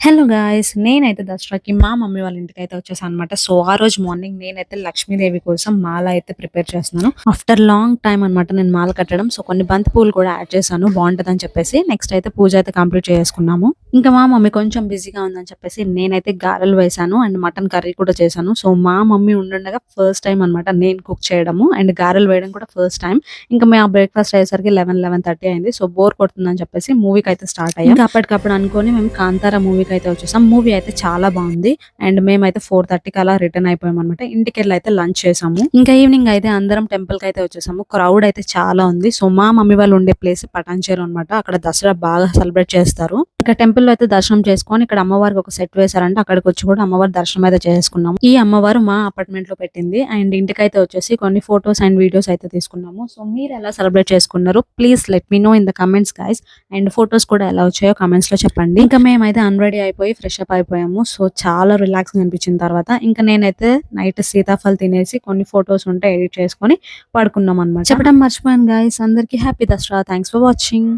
Hello guys! నేనైతే దసరాకి మా మమ్మీ వాళ్ళ ఇంటికైతే వచ్చేసాననమాట. సో, ఆ రోజు మార్నింగ్ నేనైతే లక్ష్మీదేవి కోసం మాల అయితే ప్రిపేర్ చేస్తున్నాను. ఆఫ్టర్ లాంగ్ టైమ్ అనమాట నేను మాల కట్టడం. సో, కొన్ని బంతి పూలు కూడా యాడ్ చేశాను బావుంటదని చెప్పేసి. నెక్స్ట్ అయితే పూజ అయితే కంప్లీట్ చేసుకున్నాము. ఇంకా మా మమ్మీ కొంచెం బిజీగా ఉందని చెప్పేసి నేనైతే గారెలు వేశాను అండ్ మటన్ కర్రీ కూడా చేశాను. సో, మా మమ్మీ ఉండుండగా ఫస్ట్ టైమ్ అనమాట నేను కుక్ చేయడము అండ్ గారెలు వేయడం కూడా ఫస్ట్ టైమ్. ఇంకా మేము బ్రేక్‌ఫాస్ట్ అయ్యేసరికి 11:30 అయింది. సో, బోర్ కొడుతుందని చెప్పేసి మూవీకైతే స్టార్ట్ అయ్యాం. ఇంకా అప్పటికప్పుడు అనుకోని మేము 'కాంతార' మూవీకైతే వచ్చేసాం. మూవీ అయితే చాలా బావుంది. అండ్ మేమైతే 4:30కి అలా రిటర్న్ అయిపోయామనమాట. ఇంటికెళ్ళి అయితే లంచ్ చేసాము. ఇంకా ఈవినింగ్ అయితే అందరం టెంపుల్‌కైతే వచ్చేసాము. క్రౌడ్ అయితే చాలా ఉంది. సో, మా మమ్మీ వాళ్ళు ఉండే ప్లేస్ పటాన్‌చెరు అనమాట. అక్కడ దసరా బాగా సెలబ్రేట్ చేస్తారు. ఇంకా టెంపుల్‌లో అయితే దర్శనం చేసుకొని ఇక్కడ అమ్మవారికి ఒక సెట్ వేశారంట. అక్కడికొచ్చి కూడా అమ్మవారి దర్శనం అయితే చేసుకున్నాము. ఈ అమ్మవారు మా అపార్ట్మెంట్‌లో పెట్టింది. అండ్ ఇంటికైతే వచ్చేసి కొన్ని ఫోటోస్ అండ్ వీడియోస్ అయితే తీసుకున్నాము. సో, మీరు ఎలా సెలబ్రేట్ చేసుకున్నారు? Please let me know in the comments guys. And photos కూడా ఎలా వచ్చాయో కామెంట్స్‌లో చెప్పండి. ఇంకా మేమైతే అన్‌రెడీ అయిపోయి ఫ్రెష్ అప్ అయిపోయాము. సో, చాలా రిలాక్స్‌గా అనిపించిన తర్వాత ఇంకా నేనైతే నైట్ సీతాఫల్ తినేసి కొన్ని ఫోటోస్ ఉంటే ఎడిట్ చేసుకొని పడుకున్నాం అనమాట. చెప్పడం మర్చిపోయాను గైస్. అందరికీ happy Dasara. Thanks for watching.